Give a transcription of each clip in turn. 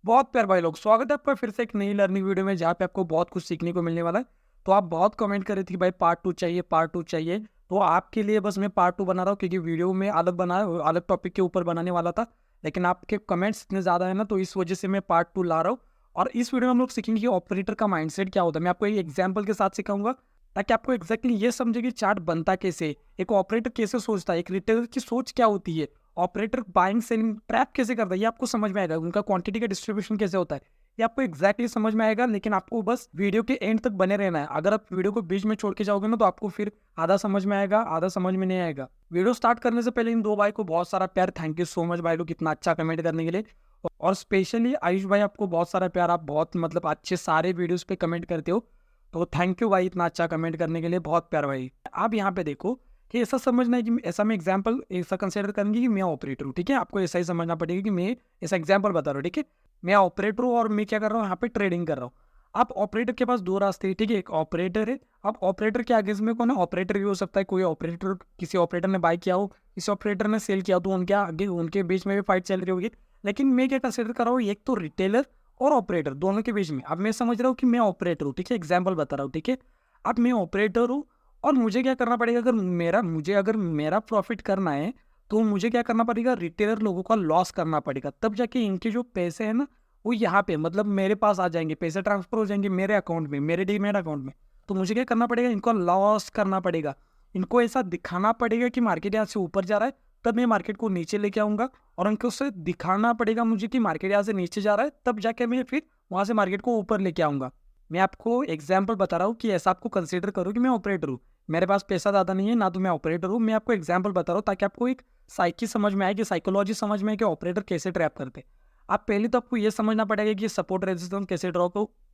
बहुत प्यार भाई लोग, स्वागत है आपका फिर से एक नई लर्निंग वीडियो में जहाँ पे आपको बहुत कुछ सीखने को मिलने वाला है। तो आप बहुत कमेंट कर रहे थे कि भाई पार्ट 2 चाहिए, पार्ट 2 चाहिए। तो आपके लिए बस मैं पार्ट 2 बना रहा हूँ क्योंकि वीडियो में अलग टॉपिक के ऊपर बनाने वाला था। लेकिन आपके कमेंट्स इतने ज़्यादा है ना, तो इस वजह से मैं पार्ट 2 ला रहा हूँ। और इस वीडियो में हम लोग सीखेंगे कि ऑपरेटर का माइंडसेट क्या होता है। मैं आपको एक एग्जाम्पल के साथ सिखाऊंगा ताकि आपको एक्जैक्टली ये समझे कि चार्ट बनता कैसे, एक ऑपरेटर कैसे सोचता है, एक रिटेलर की सोच क्या होती है, ऑपरेटर बाइंग सेलिंग ट्रैप कैसे करता है, ये आपको समझ में आएगा। उनका क्वांटिटी का डिस्ट्रीब्यूशन कैसे होता है, ये आपको एक्जैक्टली समझ में आएगा। लेकिन आपको बस वीडियो के एंड तक बने रहना है। अगर आप वीडियो को बीच में छोड़ के जाओगे ना, तो आपको फिर आधा समझ में आएगा, आधा समझ में नहीं आएगा। वीडियो स्टार्ट करने से पहले इन दो भाई को बहुत सारा प्यार। थैंक यू सो मच भाई लोग, इतना अच्छा कमेंट करने के लिए। और स्पेशली आयुष भाई, आपको बहुत सारा प्यार। आप बहुत मतलब अच्छे सारे वीडियोस पे कमेंट करते हो, तो थैंक यू भाई इतना अच्छा कमेंट करने के लिए, बहुत प्यार भाई। आप यहाँ पे देखो कि ऐसा समझना है कि ऐसा मैं एग्जाम्पल ऐसा कंसिडर करेंगे कि मैं ऑपरेटर हूँ, ठीक है। आपको ऐसा ही समझना पड़ेगा कि मैं ऐसा एग्जाम्पल बता रहा हूँ, ठीक है। मैं ऑपरेटर हूँ और मैं क्या कर रहा हूँ, यहाँ पे ट्रेडिंग कर रहा हूँ। आप ऑपरेटर के पास दो रास्ते हैं, ठीक है। एक ऑपरेटर है। अब ऑपरेटर के आगे में कौन है, ऑपरेटर भी हो सकता है। कोई ऑपरेटर, किसी ऑपरेटर ने बाय किया हो, किसी ऑपरेटर ने सेल किया हो, तो उनके आगे उनके बीच में भी फाइट चल रही होगी। लेकिन मैं क्या कंसिडर कर रहा हूँ, एक तो रिटेलर और ऑपरेटर दोनों के बीच में। अब मैं समझ रहा हूँ कि मैं ऑपरेटर हूँ, ठीक है। एग्जाम्पल बता रहा हूँ, ठीक है। अब मैं ऑपरेटर हूँ और मुझे क्या करना पड़ेगा, अगर मेरा प्रॉफिट करना है, तो मुझे क्या करना पड़ेगा, रिटेलर लोगों का लॉस करना पड़ेगा। तब जाके इनके जो पैसे हैं ना, वो यहाँ पे मतलब मेरे पास आ जाएंगे, पैसे ट्रांसफर हो जाएंगे मेरे अकाउंट में, मेरे डीमैट अकाउंट में। तो मुझे क्या करना पड़ेगा, इनको लॉस करना पड़ेगा। इनको ऐसा दिखाना पड़ेगा कि मार्केट यहाँ से ऊपर जा रहा है, तब मैं मार्केट को नीचे लेके आऊंगा। और उनको उससे दिखाना पड़ेगा मुझे कि मार्केट यहाँ से नीचे जा रहा है, तब जाके मैं फिर वहाँ से मार्केट को ऊपर लेके आऊंगा। मैं आपको एग्जाम्पल बता रहा हूँ कि ऐसा आपको कंसिडर करो कि मैं ऑपरेटर हूँ। मेरे पास पैसा ज़्यादा नहीं है ना, तो मैं ऑपरेटर हूँ। मैं आपको एग्जाम्पल बता रहा हूँ ताकि आपको एक साइकी समझ में आए, कि साइकोलॉजी समझ में आए कि ऑपरेटर कैसे ट्रैप करते हैं। आप पहले तो आपको ये समझना पड़ेगा कि सपोर्ट रेजिस्टेंस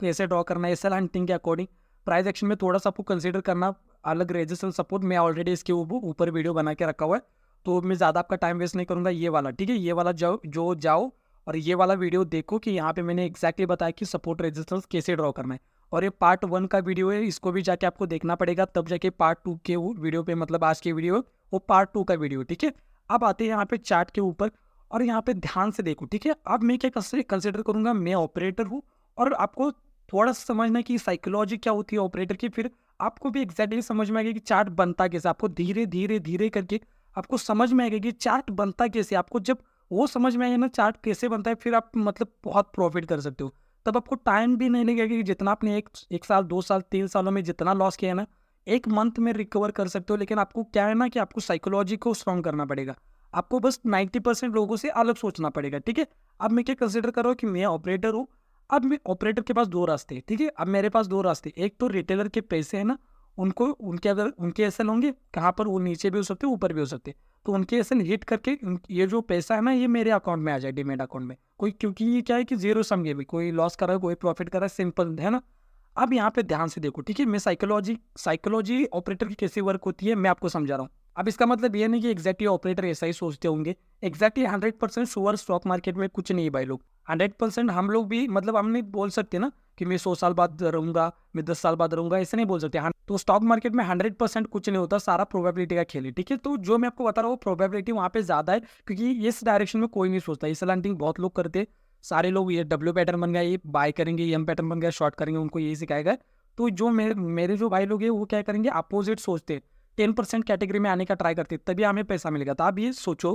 कैसे ड्रॉ करना है, एसएल हंटिंग के अकॉर्डिंग। प्राइस एक्शन में थोड़ा सा आपको कंसिडर करना अलग रेजिस्टेंस सपोर्ट। मैं ऑलरेडी इसके ऊपर वीडियो बना के रखा हुआ है, तो मैं ज़्यादा आपका टाइम वेस्ट नहीं करूँगा। ये वाला, ठीक है, ये वाला जाओ और ये वाला वीडियो देखो कि यहाँ पे मैंने एक्जैक्टली बताया कि सपोर्ट रेजिस्टेंस कैसे ड्रॉ करना है। और ये पार्ट 1 का वीडियो है, इसको भी जाके आपको देखना पड़ेगा, तब जाके पार्ट 2 के वीडियो पे, मतलब आज के वीडियो वो पार्ट 2 का वीडियो, ठीक है। अब आते हैं यहाँ पे चार्ट के ऊपर, और यहाँ पे ध्यान से देखो, ठीक है। अब मैं क्या कंसिडर करूंगा, मैं ऑपरेटर हूँ। और आपको थोड़ा सा समझना कि साइकोलॉजी क्या होती है ऑपरेटर की, फिर आपको भी एग्जैक्टली समझ में आएगा कि चार्ट बनता कैसे। आपको धीरे धीरे धीरे करके आपको समझ में आएगा कि चार्ट बनता कैसे। आपको जब वो समझ में आएगा ना चार्ट कैसे बनता है, फिर आप मतलब बहुत प्रॉफिट कर सकते हो। तब आपको टाइम भी नहीं लगेगा कि जितना आपने एक साल, 2 साल, 3 सालों में जितना लॉस किया है ना, एक मंथ में रिकवर कर सकते हो। लेकिन आपको क्या है ना कि आपको साइकोलॉजी को स्ट्रॉन्ग करना पड़ेगा। आपको बस 90% लोगों से अलग सोचना पड़ेगा, ठीक है। अब मैं क्या कंसिडर कर रहा हूँ कि मैं ऑपरेटर हूँ। अब मैं ऑपरेटर के पास दो रास्ते हैं, ठीक है। अब मेरे पास दो रास्ते, एक तो रिटेलर के पैसे है ना, उनको उनके अगर उनके एसएल होंगे कहाँ पर, वो नीचे भी हो सकते, ऊपर भी हो सकते। तो उनके एसएल हिट करके ये जो पैसा है ना, ये मेरे अकाउंट में आ जाए, डीमेट अकाउंट में। कोई, क्योंकि ये क्या है कि जीरो सम गेम है, कोई लॉस कर रहा है, कोई प्रॉफिट कर रहा है, सिंपल है ना। अब यहाँ पे ध्यान से देखो, ठीक है। मैं साइकोलॉजी ऑपरेटर की कैसे वर्क होती है मैं आपको समझा रहा हूँ। अब इसका मतलब ये नहीं कि एग्जैक्टली ऑपरेटर ऐसा ही सोचते होंगे। एग्जैक्टली 100% श्योर स्टॉक मार्केट में कुछ नहीं है भाई लोग। 100% हम लोग भी, मतलब हम नहीं बोल सकते ना कि मैं 100 साल बाद रहूंगा, मैं 10 साल बाद रहूंगा, ऐसे नहीं बोल सकते। हाँ, तो स्टॉक मार्केट में 100% कुछ नहीं होता, सारा प्रोबेबिलिटी का खेल है, ठीक है। तो जो मैं आपको बता रहा हूँ, प्रोबेबिलिटी वहाँ पे ज्यादा है, क्योंकि इस डायरेक्शन में कोई नहीं सोचता। इस लैंडिंग बहुत लोग करते हैं, सारे लोग ये डब्ल्यू पैटर्न बन गया, ये बाय करेंगे, एम पैटर्न बन गया, शॉर्ट करेंगे, उनको यही सिखाया गया। तो जो मेरे जो भाई लोग हैं, वो क्या करेंगे, अपोजिट सोचते हैं। 10% कैटेगरी में आने का ट्राई करते, तभी हमें पैसा मिलेगा। तो आप ये सोचो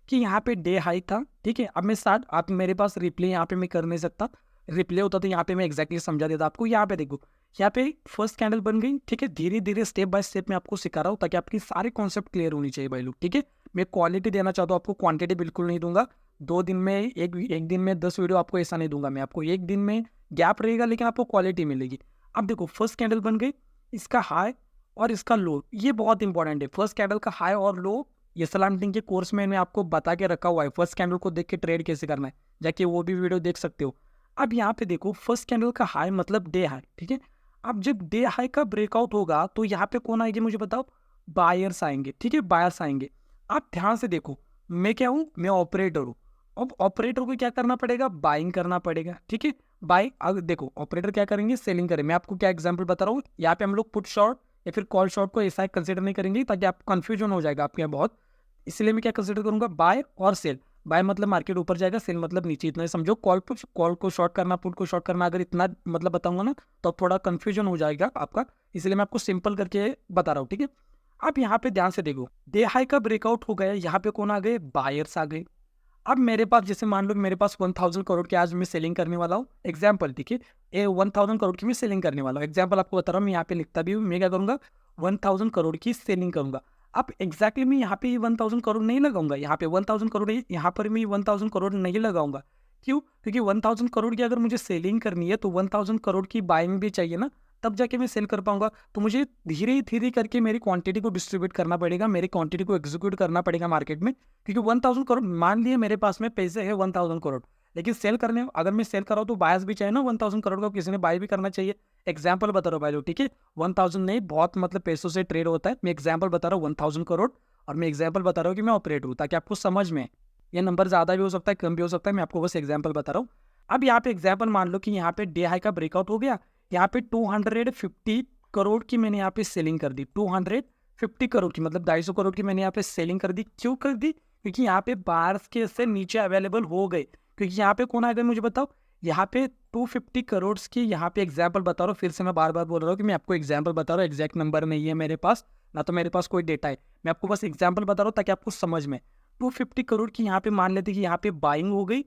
कि यहाँ पे डे हाई था, ठीक है। अब मैं स्टार्ट, आप मेरे पास रिप्ले यहाँ पे मैं कर नहीं सकता। रिप्ले होता तो यहाँ पे मैं एक्जैक्टली समझा देता आपको। यहाँ पे देखो, यहाँ पे फर्स्ट कैंडल बन गई, ठीक है। धीरे धीरे स्टेप बाय स्टेप मैं आपको सिखा रहा हूँ ताकि आपकी सारे कॉन्सेप्ट क्लियर होनी चाहिए भाई लोग, ठीक है। मैं क्वालिटी देना चाहता हूँ आपको, क्वांटिटी बिल्कुल नहीं दूंगा। 2 दिन में एक दिन में 10 वीडियो आपको ऐसा नहीं दूंगा मैं आपको। एक दिन में गैप रहेगा, लेकिन आपको क्वालिटी मिलेगी। अब देखो, फर्स्ट कैंडल बन गई, इसका हाई और इसका लो, ये बहुत इंपॉर्टेंट है। फर्स्ट कैंडल का हाई और लो, ये सलामटिंग के कोर्स में मैंने आपको बता के रखा हुआ है। फर्स्ट कैंडल को देख के ट्रेड कैसे करना है, जाके वो भी वीडियो देख सकते हो। अब यहाँ पे देखो, फर्स्ट कैंडल का हाई मतलब डे हाई, ठीक है। अब जब डे हाई का ब्रेकआउट होगा, तो यहाँ पे कौन आएंगे मुझे बताओ, बायर्स आएंगे, ठीक है, बायर्स आएंगे। आप ध्यान से देखो, मैं क्या हूँ, मैं ऑपरेटर हूँ। अब ऑपरेटर को क्या करना पड़ेगा, बाइंग करना पड़ेगा, ठीक है। बाई, अब देखो ऑपरेटर क्या करेंगे, सेलिंग करें। मैं आपको क्या एग्जांपल बता रहा हूँ, यहाँ पे हम लोग पुट शॉर्ट या फिर कॉल शॉर्ट को ऐसा कंसिडर नहीं करेंगे, ताकि आप कंफ्यूजन हो जाएगा आपके यहाँ बहुत। इसलिए मैं क्या कंसिडर करूंगा, बाय और सेल। बाय मतलब मार्केट ऊपर जाएगा, सेल मतलब नीचे, इतना ही समझो। कॉल को शॉर्ट करना, पुट को शॉर्ट करना, अगर इतना मतलब बताऊंगा ना तो थोड़ा कंफ्यूजन हो जाएगा आपका, इसलिए मैं आपको सिंपल करके बता रहा हूँ, ठीक है। अब यहाँ पे ध्यान से देखो, डे हाई का ब्रेकआउट हो गया, यहाँ पे कौन आ गए, बायर्स आ गए। अब मेरे पास जैसे मान लो मेरे पास 1000 करोड़ की आज मैं सेलिंग करने वाला हूँ, एग्जाम्पल, ठीक है। ये 1000 करोड़ की मैं सेलिंग करने वाला हूँ, एग्जाम्पल आपको बता रहा हूँ, मैं यहाँ पे लिखता भी हूँ, मैं क्या करूँगा, 1000 करोड़ की सेलिंग करूंगा। अब एग्जैक्टली मैं यहाँ पे 1000 करोड़ नहीं लगाऊंगा, यहाँ पे 1000 करोड़ है, यहाँ पर मैं 1000 करोड़ नहीं लगाऊंगा। क्यों? क्योंकि 1000 करोड़ की अगर मुझे सेलिंग करनी है तो 1000 करोड़ की बाइंग भी चाहिए ना, तब जाके मैं सेल कर पाऊंगा। तो मुझे धीरे धीरे करके मेरी क्वांटिटी को डिस्ट्रीब्यूट करना पड़ेगा, मेरी क्वांटिटी को एग्जीक्यूट करना पड़ेगा मार्केट में, क्योंकि 1000 करोड़, मान लिए मेरे पास में पैसे है 1000 करोड़, लेकिन सेल करने, अगर मैं सेल कर रहा हूँ तो बायर्स भी चाहिए ना 1000 करोड़ को, किसी ने बाय भी करना चाहिए। एग्जाम्पल बता रहा हूँ भाई लोग, ठीक है। 1000 नहीं, बहुत मतलब पैसों से ट्रेड होता है, मैं एग्जाम्पल बता रहा हूँ 1000 करोड़, और मैं एग्जाम्पल बता रहा हूँ कि मैं ऑपरेटर हूँ, ताकि आपको समझ में, ये नंबर ज़्यादा भी हो सकता है, कम भी हो सकता है, मैं आपको बस एग्जाम्पल बता रहा हूँ। अब यहाँ पे एग्जाम्पल मान लो कि यहाँ पे डे हाई का ब्रेकआउट हो गया, यहाँ पे 250 करोड़ की मैंने यहाँ पे सेलिंग कर दी, 250 करोड़ की, मतलब 250 करोड़ की मैंने यहाँ पे सेलिंग कर दी। क्यों कर दी? क्योंकि यहाँ पे बायर्स के से नीचे अवेलेबल हो गए, क्योंकि यहाँ पे कौन आएगा मुझे बताओ, यहाँ पे 250 करोड़ की, यहाँ पे एग्जाम्पल बता रहा हूँ, फिर से मैं बार बार बोल रहा हूँ कि मैं आपको एग्जाम्पल बता रहा हूँ, एग्जैक्ट नंबर नहीं है मेरे पास, ना तो मेरे पास कोई डेटा है, मैं आपको बस एग्जाम्पल बता रहा हूँ ताकि आपको समझ में। 250 करोड़ की यहाँ पे मान लेते कि यहाँ पे बाइंग हो गई,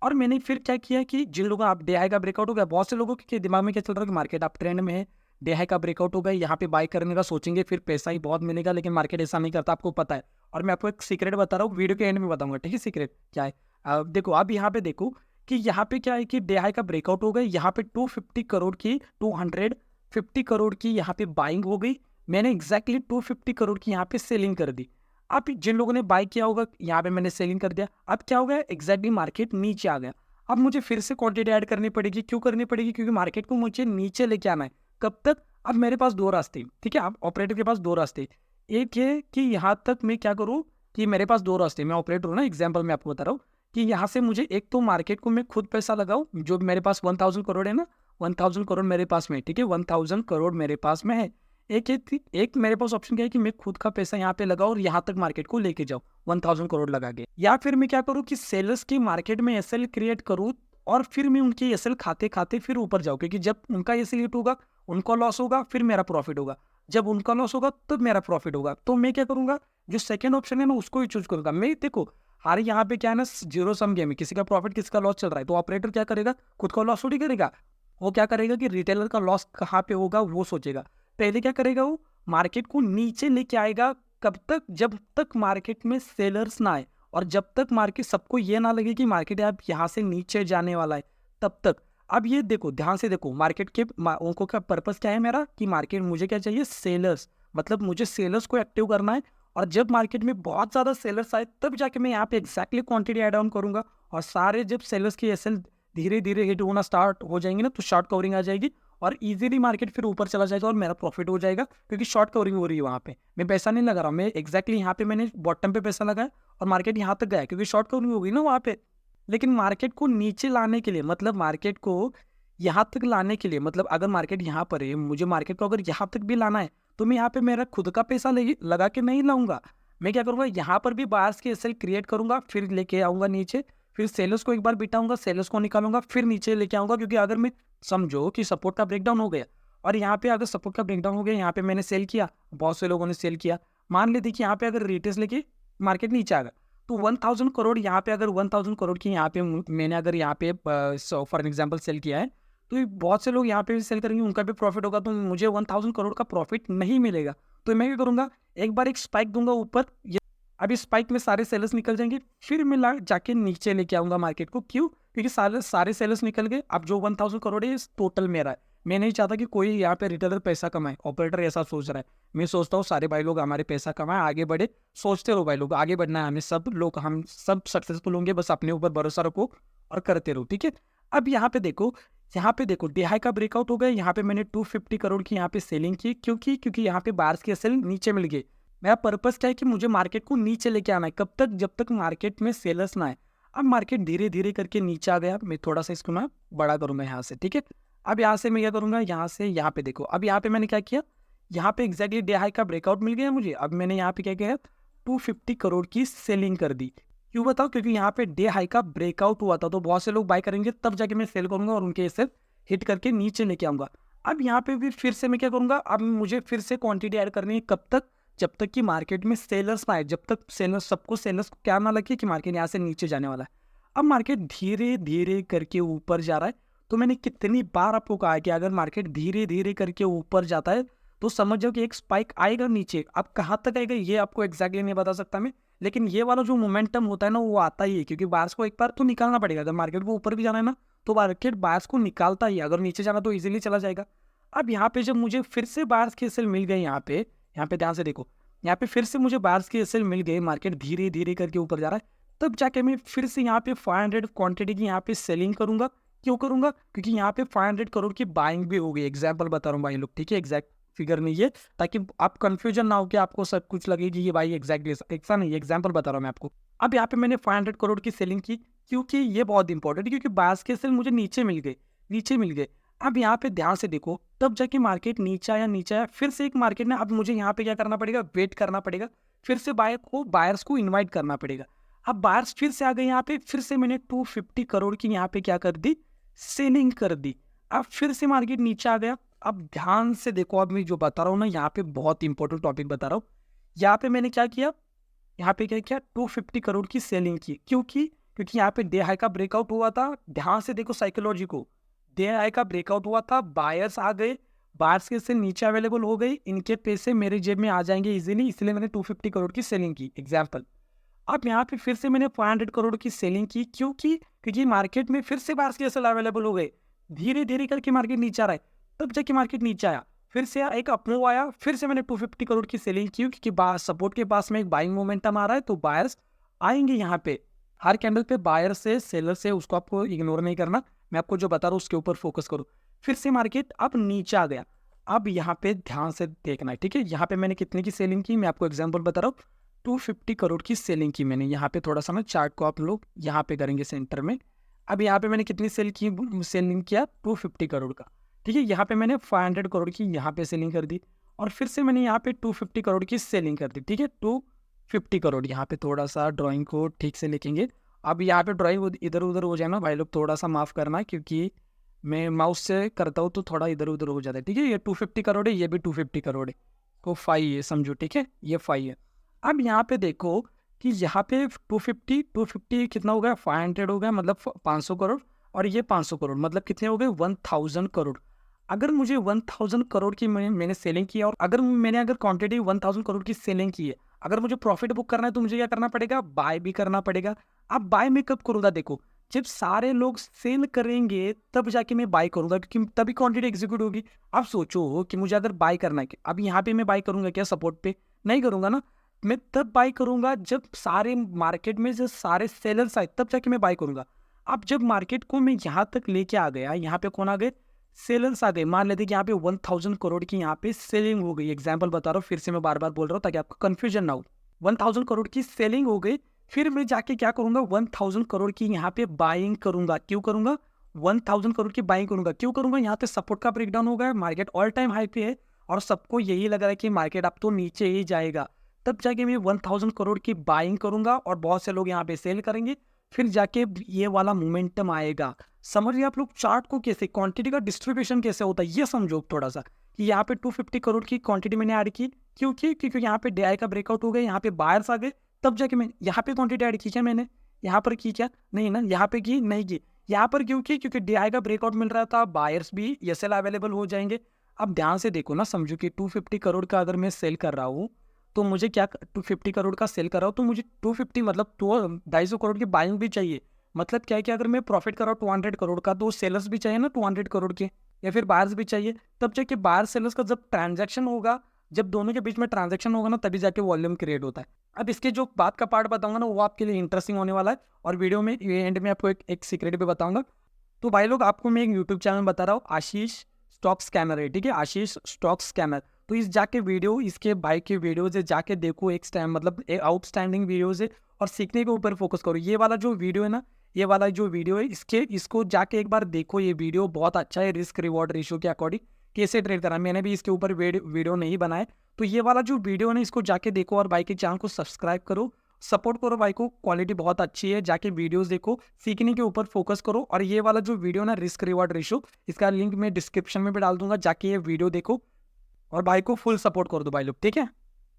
और मैंने फिर क्या किया कि जिन लोगों का आप डे हाई का ब्रेकआउट हो गया, बहुत से लोगों के दिमाग में क्या चल रहा है कि मार्केट आप ट्रेंड में है, डे हाई का ब्रेकआउट हो गया, यहाँ पे बाय करने का सोचेंगे, फिर पैसा ही बहुत मिलेगा, लेकिन मार्केट ऐसा नहीं करता, आपको पता है। और मैं आपको एक सीक्रेट बता रहा हूँ, वीडियो के एंड में बताऊंगा, ठीक है। सीक्रेट क्या है? देखो, अब यहाँ पे देखो कि यहाँ पे क्या है कि डे हाई का ब्रेकआउट हो गया, यहाँ पे 250 करोड़ की यहाँ पे बाइंग हो गई, मैंने एग्जैक्टली 250 करोड़ की यहाँ पे सेलिंग कर दी। अब जिन लोगों ने बाय किया होगा, यहाँ पे मैंने सेलिंग कर दिया, अब क्या हो गया, एग्जैक्टली मार्केट नीचे आ गया। अब मुझे फिर से क्वांटिटी ऐड करनी पड़ेगी। क्यों करनी पड़ेगी? क्योंकि मार्केट को मुझे नीचे लेके आना है। कब तक? अब मेरे पास दो रास्ते, ठीक है, अब ऑपरेटर के पास दो रास्ते। एक है कि यहाँ तक मैं क्या करूँ, कि मेरे पास दो रास्ते, मैं ऑपरेटर हूँ ना, एग्जाम्पल मैं आपको बता रहा हूँ कि यहाँ से मुझे एक तो मार्केट को मैं खुद पैसा लगाऊं, जो मेरे पास 1000 करोड़ है ना, 1000 करोड़ मेरे पास में, ठीक है, 1000 करोड़ मेरे पास में है। एक मेरे पास ऑप्शन क्या है कि मैं खुद का पैसा यहाँ पे लगाऊं और यहाँ तक मार्केट को लेके जाऊं 1000 करोड़ लगा के, या फिर मैं क्या करूँ कि सेलर्स की मार्केट में एसएल क्रिएट करूँ, और फिर मैं उनकी एसएल खाते खाते फिर ऊपर जाऊँ, क्योंकि जब उनका एसएल हिट होगा, उनका लॉस होगा, फिर मेरा प्रॉफिट होगा, जब उनका लॉस होगा तब मेरा प्रॉफिट होगा। तो मैं क्या करूंगा, जो सेकंड ऑप्शन है ना उसको ही चूज करूंगा। मैं देखो, हर यहाँ पे क्या है ना, जीरो सम गेम है, किसी का प्रॉफिट किसी का लॉस चल रहा है, तो ऑपरेटर क्या करेगा, खुद का लॉस थोड़ी करेगा, वो क्या करेगा कि रिटेलर का लॉस कहाँ पे होगा वो सोचेगा। पहले क्या करेगा, वो मार्केट को नीचे लेके आएगा। कब तक? जब तक मार्केट में सेलर्स ना आए, और जब तक मार्केट सबको ये ना लगे कि मार्केट अब यहाँ से नीचे जाने वाला है, तब तक। अब ये देखो, ध्यान से देखो, मार्केट के उनको का पर्पस क्या है मेरा, कि मार्केट मुझे क्या चाहिए, सेलर्स, मतलब मुझे सेलर्स को एक्टिव करना है। और जब मार्केट में बहुत ज़्यादा सेलर्स आए तब जाके मैं यहाँ पे एक्जैक्टली क्वांटिटी ऐड ऑन करूंगा, और सारे जब सेलर्स की एसएल धीरे धीरे हिट होना स्टार्ट हो जाएंगे ना, तो शॉर्ट कवरिंग आ जाएगी, और इजीली मार्केट फिर ऊपर चला जाएगा और मेरा प्रॉफिट हो जाएगा, क्योंकि शॉर्ट कवरिंग हो रही है वहाँ पे, मैं पैसा नहीं लगा रहा हूँ, मैं एक्जैक्टली यहाँ पे मैंने बॉटम पे पैसा लगाया और मार्केट यहाँ तक गया, क्योंकि शॉर्ट कवरिंग हो गई ना वहाँ पे। लेकिन मार्केट को नीचे लाने के लिए, मतलब मार्केट को यहाँ तक लाने के लिए, मतलब अगर मार्केट यहाँ पर है, मुझे मार्केट को अगर यहाँ तक भी लाना है, तो मैं यहाँ पे मेरा खुद का पैसा लगा के नहीं लाऊंगा। मैं क्या करूँगा, यहाँ पर भी बायर्स की एसएल क्रिएट करूंगा, फिर लेके आऊंगा नीचे, फिर सेलर्स को एक बार बिठाऊंगा, सेलर्स को निकालूंगा, फिर नीचे लेके आऊंगा। क्योंकि अगर मैं समझो कि सपोर्ट का ब्रेकडाउन हो गया, और यहाँ पे अगर सपोर्ट का ब्रेकडाउन हो गया, यहाँ पे मैंने सेल किया, बहुत से लोगों ने सेल किया, मान लेते कि यहाँ पे अगर रिटेल्स लेके मार्केट नीचे आ गया, तो 1000 करोड़ यहाँ पे, अगर 1000 करोड़ की यहाँ पे मैंने अगर यहाँ पे फॉर एग्जांपल सेल किया है, तो ये बहुत से लोग यहाँ पे भी सेल करेंगे, उनका भी प्रॉफिट होगा, तो मुझे 1000 करोड़ का प्रॉफिट नहीं मिलेगा। तो मैं क्या करूँगा, एक बार एक स्पाइक दूंगा ऊपर, अभी स्पाइक में सारे सेलर्स निकल जाएंगे, फिर मैं जाके नीचे लेके आऊंगा मार्केट को। क्यों? क्योंकि सारे सेलर्स निकल गए, अब जो 1000 करोड़ है टोटल मेरा है। मैं नहीं चाहता कि कोई यहाँ पे रिटेलर पैसा कमाए, ऑपरेटर ऐसा सोच रहा है, मैं सोचता हूँ सारे भाई लोग हमारे पैसा कमाए, आगे बढ़े। सोचते रहो भाई लोग, आगे बढ़ना है हमें, सब लोग, हम सब सक्सेसफुल होंगे, बस अपने ऊपर भरोसा रखो और करते रहो, ठीक है। अब यहाँ पे देखो डे हाई का ब्रेकआउट हो गया, यहाँ पे मैंने 250 करोड़ की यहाँ पे सेलिंग की, क्योंकि यहाँ पे बायर्स की सेल नीचे मिल गई। मेरा पर्पस क्या है कि मुझे मार्केट को नीचे लेके आना है। कब तक? जब तक मार्केट में सेलर्स ना आए। अब मार्केट धीरे धीरे करके नीचे आ गया, मैं थोड़ा सा इसको ना बड़ा करूंगा यहाँ से, ठीक है। अब यहाँ से मैं क्या करूंगा, यहाँ से यहाँ पे देखो, अब यहाँ पे मैंने क्या किया, यहाँ पे एग्जैक्टली डे हाई का ब्रेकआउट मिल गया मुझे। अब मैंने यहाँ पे क्या किया, 250 करोड़ की सेलिंग कर दी। क्यों बताओ? क्योंकि यहाँ पे डे हाई का ब्रेकआउट हुआ था, तो बहुत से लोग बाय करेंगे, तब जाके मैं सेल करूंगा और उनके एसेट हिट करके नीचे लेके आऊंगा। अब यहाँ पे भी फिर से मैं क्या करूंगा, अब मुझे फिर से क्वांटिटी ऐड करनी है। कब तक? जब तक कि मार्केट में सेलर्स ना आए, जब तक सेलर्स को क्या ना लगे कि मार्केट यहाँ से नीचे जाने वाला है। अब मार्केट धीरे धीरे करके ऊपर जा रहा है, तो मैंने कितनी बार आपको कहा है कि अगर मार्केट धीरे धीरे करके ऊपर जाता है तो समझ जाओ कि एक स्पाइक आएगा नीचे। अब कहाँ तक आएगा ये आपको एग्जैक्टली नहीं बता सकता मैं, लेकिन ये वाला जो मोमेंटम होता है ना, वो आता ही है, क्योंकि बायर्स को एक बार तो निकालना पड़ेगा। अगर मार्केट को ऊपर भी जाना है ना, तो मार्केट बायर्स को निकालता ही है। अगर नीचे जाना तो इजीली चला जाएगा। अब यहाँ पे जब मुझे फिर से बायर्स की एसएल मिल गई, यहाँ पे ध्यान से देखो, यहाँ पे फिर से मुझे बायर्स की एसएल मिल गई, मार्केट धीरे धीरे करके ऊपर जा रहा है, तब जाके मैं फिर से यहाँ पे 500 क्वांटिटी की यहाँ पे सेलिंग करूंगा। क्यों करूंगा? क्योंकि यहाँ पे 500 करोड़ की बाइंग भी हो गई। एग्जाम्पल बता रहा हूँ भाई लोग, ठीक है, एग्जैक्ट फिगर नहीं है, ताकि आप कंफ्यूजन ना हो कि आपको सब कुछ लगे कि ये भाई एग्जैक्टली ऐसा नहीं है। एग्जाम्पल बता रहा हूँ मैं आपको। अब यहाँ पे मैंने 500 करोड़ की सेलिंग की, क्योंकि ये बहुत इंपॉर्टेंट है, क्योंकि बायर्स के सेल मुझे नीचे मिल गए। अब यहाँ पे ध्यान से देखो, तब जाके मार्केट नीचे आया, फिर से एक मार्केट ने, अब मुझे यहाँ पे क्या करना पड़ेगा, वेट करना पड़ेगा, फिर से बायर्स को इन्वाइट करना पड़ेगा। अब बायर्स फिर से आ गए यहाँ पे, फिर से मैंने 250 करोड़ की यहाँ पे क्या कर दी, सेलिंग कर दी। अब फिर से मार्केट नीचे आ गया। अब ध्यान से देखो, अब मैं जो बता रहा हूँ ना, यहाँ पे बहुत इंपॉर्टेंट टॉपिक बता रहा हूँ। यहाँ पे मैंने क्या किया, यहाँ पे क्या किया, 250 करोड़ की सेलिंग की। क्योंकि यहाँ पे डे हाई का ब्रेकआउट हुआ था। ध्यान से देखो साइकोलॉजी को, डे हाई का ब्रेकआउट हुआ था, बायर्स आ गए, बायर्स के से नीचे अवेलेबल हो गई, इनके पैसे मेरे जेब में आ जाएंगे इजीली, इसलिए मैंने 250 करोड़ की सेलिंग की। एग्जाम्पल। अब यहाँ पे फिर से मैंने 500 करोड़ की सेलिंग की, क्योंकि मार्केट में फिर से बायर्स के एसेट अवेलेबल हो गए, धीरे धीरे करके मार्केट नीचे आ रहा है, तब जाके मार्केट नीचे आया, फिर से एक अपमूव आया, फिर से मैंने 250 करोड़ की सेलिंग की, क्योंकि सपोर्ट के पास में एक बाइंग मोमेंटम आ रहा है, तो बायर्स आएंगे यहाँ पे। हर कैंडल पे बायर से सेलर से, उसको आपको इग्नोर नहीं करना, मैं आपको जो बता रहा हूँ उसके ऊपर फोकस करो। फिर से मार्केट अब नीचे आ गया। अब यहाँ पे ध्यान से देखना है, ठीक है। यहाँ पे मैंने कितने की सेलिंग की, मैं आपको एग्जाम्पल बता रहा हूँ। 250 करोड़ की सेलिंग की मैंने। यहाँ पे थोड़ा सा ना चार्ट को आप लोग यहाँ पे करेंगे सेंटर में। अब यहाँ पे मैंने कितनी सेलिंग किया, 250 करोड़ का, ठीक है। यहाँ पे मैंने 500 करोड़ की यहाँ पे सेलिंग कर दी, और फिर से मैंने यहाँ पे 250 करोड़ की सेलिंग कर दी, ठीक है। 250 करोड़, यहाँ पे थोड़ा सा ड्राइंग को ठीक से लिखेंगे। अब यहाँ पे ड्राइंग इधर उधर हो जाए ना भाई लोग, थोड़ा सा माफ़ करना, क्योंकि मैं माउस से करता हूँ तो थोड़ा इधर उधर हो जाता है, ठीक है। ये 250 करोड़ है, ये भी 250 करोड़ है, तो 5 है, समझो, ठीक है, ये 5 है। अब यहाँ पे देखो कि यहाँ पे 250 कितना हो गया, 500 हो गया, मतलब 500 करोड़, और ये 500 करोड़, मतलब कितने हो गए, 1000 करोड़। अगर मुझे 1000 करोड़ की मैंने सेलिंग की, और अगर क्वांटिटी 1000 करोड़ की सेलिंग की है, अगर मुझे प्रॉफिट बुक करना है तो मुझे क्या करना पड़ेगा, बाय भी करना पड़ेगा। अब बाय मैं कब करूँगा, देखो, जब सारे लोग सेल करेंगे तब जाके मैं बाय करूंगा, क्योंकि तभी क्वांटिटी एग्जीक्यूट होगी। अब सोचो कि मुझे अगर बाय करना है, अब यहाँ पे मैं बाय करूंगा क्या, सपोर्ट पे नहीं करूंगा ना, मैं तब बाय करूंगा जब सारे मार्केट में जो सारे सेलर्स आए, तब जाके मैं बाय करूंगा। अब जब मार्केट को मैं यहाँ तक लेके आ गया, यहाँ पे कौन आ गए, सेलर्स आ गए। मान लेते कि यहाँ पे 1000 करोड़ की यहाँ पे सेलिंग हो गई। एग्जाम्पल बता रहा हूँ, फिर से मैं बार बार बोल रहा हूँ ताकि आपको कंफ्यूजन ना हो। 1000 करोड़ की सेलिंग हो गई, फिर मैं जाके क्या करूंगा, 1000 करोड़ की यहाँ पे बाइंग करूंगा। क्यों करूंगा, 1000 करोड़ की बाइंग करूंगा, क्यों करूंगा, यहाँ पे सपोर्ट का ब्रेकडाउन हो गया, मार्केट ऑल टाइम हाई पे है, और सबको यही लग रहा है कि मार्केट अब तो नीचे ही जाएगा। तब जाके मैं 1000 करोड़ की बाइंग करूंगा, और बहुत से लोग यहाँ पे सेल करेंगे, फिर जाके ये वाला मोमेंटम आएगा। समझिए आप लोग चार्ट को कैसे, क्वांटिटी का डिस्ट्रीब्यूशन कैसे होता है, ये समझो थोड़ा सा। कि यहाँ पे 250 करोड़ की क्वांटिटी मैंने ऐड की, क्योंकि यहाँ पे DI का ब्रेकआउट हो गया, यहाँ पे बायर्स आ गए, तब जाके मैं यहाँ पे क्वांटिटी ऐड की क्या, मैंने यहाँ पर की क्या, नहीं ना, यहाँ पे की नहीं की, यहाँ पर क्योंकि DI का ब्रेकआउट मिल रहा था, बायर्स भी SL अवेलेबल हो जाएंगे। अब ध्यान से देखो ना, समझो कि 250 करोड़ का अगर मैं सेल कर रहा हूँ, तो मुझे क्या, 250 करोड़ का सेल कर रहा हूँ, तो मुझे 250 मतलब 250 करोड़ की बाइंग भी चाहिए। मतलब क्या है कि अगर मैं प्रॉफिट कर रहा हूँ 200 करोड़ का, तो सेलर्स भी चाहिए ना 200 करोड़ के, या फिर बायर्स भी चाहिए। तब जाके बायर सेलर्स का जब ट्रांजैक्शन होगा, जब दोनों के बीच में ट्रांजैक्शन होगा ना, तभी जाके वॉल्यूम क्रिएट होता है। अब इसके जो बात का पार्ट बताऊंगा ना, वो आपके लिए इंटरेस्टिंग होने वाला है, और वीडियो में एंड में आपको एक सीक्रेट भी बताऊंगा। तो भाई लोग, आपको मैं एक यूट्यूब चैनल बता रहा हूँ, आशीष स्टॉक स्कैनर है, ठीक है, आशीष स्टॉक स्कैनर। तो इस जाके वीडियो, इसके भाई के वीडियोज है, जाके देखो, एक मतलब आउटस्टैंडिंग वीडियोज है, और सीखने के ऊपर फोकस करो। ये वाला जो वीडियो है ना, ये वाला जो वीडियो है, इसको जाके एक बार देखो, ये वीडियो बहुत अच्छा है, रिस्क रिवॉर्ड रेशियो के अकॉर्डिंग कैसे ट्रेड करना। मैंने भी इसके ऊपर वीडियो नहीं बनाए, तो ये वाला जो वीडियो है ना, इसको जाके देखो, और भाई के चैनल को सब्सक्राइब करो। सपोर्ट करो भाई को, क्वालिटी बहुत अच्छी है, जाके वीडियोस देखो, सीखने के ऊपर फोकस करो। और ये वाला जो वीडियो ना रिस्क रिवार्ड रेशो, इसका लिंक मैं डिस्क्रिप्शन में भी डाल दूंगा, जाके ये वीडियो देखो और भाई को फुल सपोर्ट कर दो भाई लोग, ठीक है।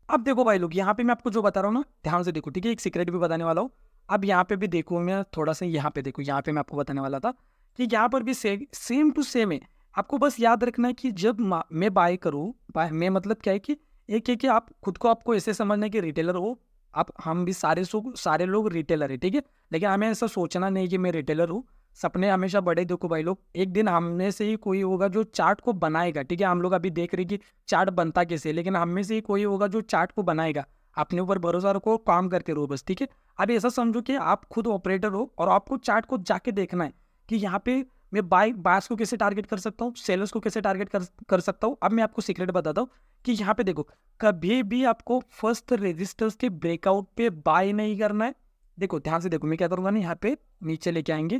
अब देखो भाई लोग, यहाँ पे मैं आपको जो बता रहा हूँ ना, ध्यान से देखो, ठीक है। एक सीक्रेट भी बताने वाला हूँ। अब यहाँ पे भी देखो, मैं थोड़ा सा यहाँ पे देखो, यहाँ पे मैं आपको बताने वाला था कि यहाँ पर भी सेम टू सेम है। आपको बस याद रखना है कि जब मैं बाय करूँ, मैं मतलब क्या है कि एक है कि आप खुद को आपको ऐसे समझना है कि रिटेलर हो आप, हम भी सारे लोग रिटेलर है, ठीक है। लेकिन हमें ऐसा सोचना नहीं कि मैं रिटेलर हूँ। सपने हमेशा बड़े देखो भाई लोग, एक दिन हमने से ही कोई होगा जो चार्ट को बनाएगा, ठीक है। हम लोग अभी देख रहे कि चार्ट बनता कैसे, लेकिन हम में से ही कोई होगा जो चार्ट को बनाएगा। अपने ऊपर भरोसा रखो, काम करते रहो बस, ठीक है। अब ऐसा समझो कि आप खुद ऑपरेटर हो और आपको चार्ट को जाके देखना है कि यहाँ पे मैं बायर्स को कैसे टारगेट कर सकता हूँ, सेलर्स को कैसे टारगेट कर सकता हूँ। अब मैं आपको सीक्रेट बताता हूँ कि यहाँ पे देखो, कभी भी आपको फर्स्ट रेजिस्टेंस के ब्रेकआउट पे बाय नहीं करना है। देखो ध्यान से देखो, मैं क्या करूँगा ना, यहाँ पे नीचे लेके आएंगे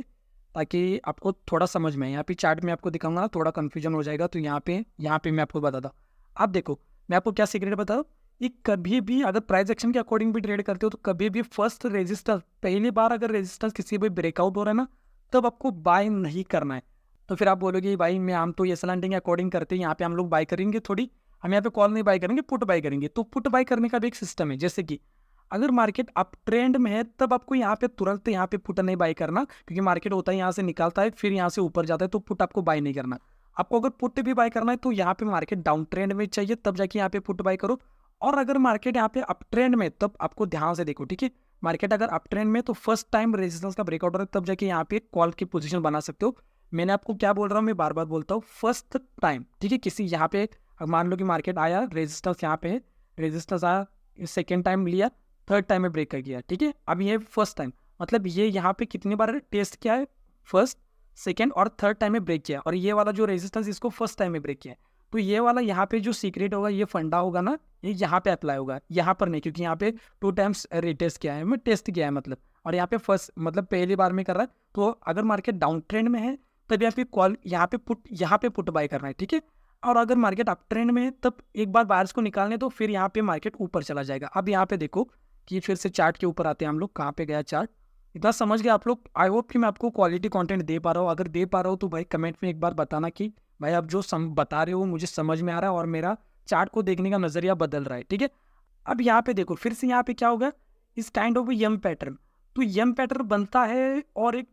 ताकि आपको थोड़ा समझ में आए। यहाँ पे चार्ट में आपको दिखाऊंगा ना, थोड़ा कंफ्यूजन हो जाएगा, तो यहाँ पे मैं आपको बताता हूँ। आप देखो, मैं आपको क्या सीक्रेट बता रहा हूँ, कि कभी भी अगर प्राइस एक्शन के अकॉर्डिंग भी ट्रेड करते हो तो कभी भी फर्स्ट रेजिस्टेंस, पहली बार अगर रेजिस्टेंस किसी भी ब्रेकआउट हो रहा है ना, तब आपको बाय नहीं करना है। तो फिर आप बोलोगे भाई मैं हम तो ये स्लैंटिंग के अकॉर्डिंग करते हैं, यहाँ पे हम लोग बाय करेंगे थोड़ी, हम यहाँ पे कॉल नहीं बाय करेंगे, पुट बाय करेंगे। तो पुट बाय करने का भी एक सिस्टम है, जैसे कि अगर मार्केट अप ट्रेंड में है तब आपको यहाँ पे तुरंत यहाँ पे पुट नहीं बाय करना, क्योंकि मार्केट होता है यहाँ से निकलता है फिर यहाँ से ऊपर जाता है, तो पुट आपको बाय नहीं करना। आपको अगर पुट भी बाय करना है तो यहाँ पे मार्केट डाउन ट्रेंड में चाहिए, तब जाके यहाँ पे पुट बाय करो। और अगर मार्केट यहाँ पे अप ट्रेंड में, तब आपको ध्यान से देखो, ठीक है। मार्केट अगर अप ट्रेंड में तो फर्स्ट टाइम रेजिस्टेंस का ब्रेकआउट हो रहा है, तब जाके यहाँ पे कॉल की पोजीशन बना सकते हो। मैंने आपको क्या बोल रहा हूँ, मैं बार बार बोलता हूँ, फर्स्ट टाइम, ठीक है। किसी यहाँ पे मान लो कि मार्केट आया, रेजिस्टेंस यहाँ पे है, रेजिस्टेंस आया, सेकेंड टाइम लिया, थर्ड टाइम में ब्रेक कर गया, ठीक है। अब ये फर्स्ट टाइम, मतलब ये यहाँ पे कितनी बार टेस्ट किया है, फर्स्ट, सेकेंड और थर्ड टाइम में ब्रेक किया, और ये वाला जो रेजिस्टेंस इसको फर्स्ट टाइम में ब्रेक किया है। तो ये वाला यहाँ पे जो सीक्रेट होगा, ये फंडा होगा ना, ये यहाँ पे अप्लाई होगा, यहाँ पर नहीं, क्योंकि यहाँ पे 2 टाइम्स रीटेस्ट किया है, मैं टेस्ट किया है मतलब, और यहाँ पे फर्स्ट मतलब पहली बार में कर रहा है। तो अगर मार्केट डाउन ट्रेंड में है तब यहाँ पे कॉल, यहाँ पे पुट बाय करना है, ठीक है। और अगर मार्केट अप ट्रेंड में है तब एक बार बायर्स को निकालने तो फिर यहाँ पे मार्केट ऊपर चला जाएगा। अब यहाँ पे देखो कि फिर से चार्ट के ऊपर आते हैं हम लोग, कहाँ पे गया चार्ट, इतना समझ गए आप लोग। आई होप कि मैं आपको क्वालिटी कंटेंट दे पा रहा हूँ। अगर दे पा रहा हूँ तो भाई कमेंट में एक बार बताना कि भाई आप जो बता रहे हो मुझे समझ में आ रहा है और मेरा चार्ट को देखने का नजरिया बदल रहा है, ठीक है। अब यहाँ पे देखो, फिर से यहाँ पे क्या होगा, इस काइंड ऑफ यम पैटर्न, तो यम पैटर्न बनता है और एक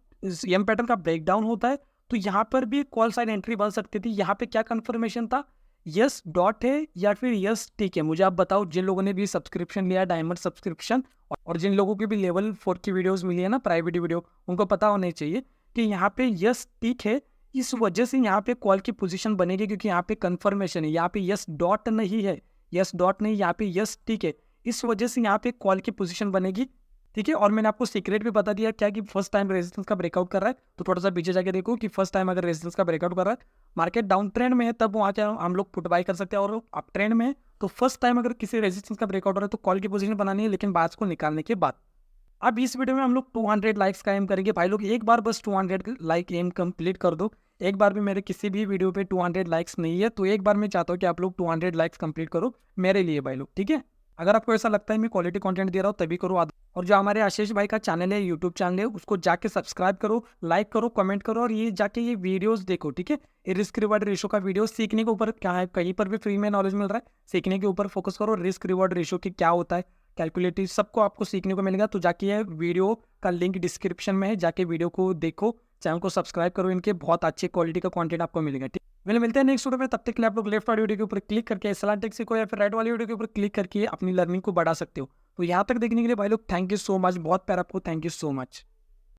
यम पैटर्न का ब्रेकडाउन होता है। तो यहाँ पर भी कॉल साइड एंट्री बन सकती थी। यहाँ पे क्या कंफर्मेशन था, यस डॉट है या फिर यस टिक है, मुझे आप बताओ। जिन लोगों ने भी सब्सक्रिप्शन लिया, डायमंड सब्सक्रिप्शन, और जिन लोगों की भी लेवल 4 की वीडियोस मिली है ना, प्राइवेट वीडियो, उनको पता होना चाहिए कि यहाँ पे यस टिक है। इस वजह से यहाँ पे कॉल की पोजीशन बनेगी, क्योंकि यहाँ पे कंफर्मेशन है, यहाँ पे यस डॉट नहीं है, यस डॉट नहीं, यहाँ पे यस टिक है। इस वजह से यहाँ पे कॉल की पोजीशन बनेगी, ठीक है। और मैंने आपको सीक्रेट भी बता दिया क्या, कि फर्स्ट टाइम रेजिस्टेंस का ब्रेकआउट कर रहा है। तो थोड़ा सा पीछे जाके देखो कि फर्स्ट टाइम अगर रेजिस्टेंस का ब्रेकआउट कर रहा है, मार्केट डाउन ट्रेंड में है, तब वहाँ क्या हम लोग पुट बाय कर सकते हैं। और अप ट्रेंड में है तो फर्स्ट टाइम अगर किसी रेजिस्टेंस का ब्रेकआउट हो रहा है तो कॉल की पोजीशन बनानी है, लेकिन बायर्स को निकालने के बाद। अब इस वीडियो में हम लोग 200 लाइक्स का एम करेंगे भाई लोग। एक बार बस 200 लाइक एम कंप्लीट कर दो। एक बार भी मेरे किसी भी वीडियो पे 200 लाइक्स नहीं है, तो एक बार मैं चाहता हूँ कि आप लोग 200 लाइक्स कंप्लीट करो मेरे लिए भाई लोग, ठीक है। अगर आपको ऐसा लगता है मैं क्वालिटी कंटेंट दे रहा हूँ तभी करो। और जो हमारे आशीष भाई का चैनल है, यूट्यूब चैनल है, उसको जाके सब्सक्राइब करो, लाइक करो, कमेंट करो, और ये जाके ये वीडियोस देखो, ठीक है। ये रिस्क रिवॉर्ड रेशो का वीडियो सीखने के ऊपर क्या है, कहीं पर भी फ्री में नॉलेज मिल रहा है, सीखने के ऊपर फोकस करो। रिस्क रिवॉर्ड रेशो की क्या होता है, कैलकुलेटिव, सबको आपको सीखने को मिलेगा। तो जाके ये वीडियो का लिंक डिस्क्रिप्शन में है, जाके वीडियो को देखो, चैनल को सब्सक्राइब करो, इनके बहुत अच्छे क्वालिटी का कंटेंट आपको मिलेगा, ठीक। मिलते हैं नेक्स्ट वीडियो में, तब तक के लिए आप लोग लेफ्ट वाली वीडियो के ऊपर क्लिक करके स्लैंटिंग सीखो, या फिर राइट वाली वीडियो के ऊपर क्लिक करके अपनी लर्निंग को बढ़ा सकते हो। तो यहाँ तक देखने के लिए भाई लोग थैंक यू सो मच, बहुत प्यार आपको, थैंक यू सो मच।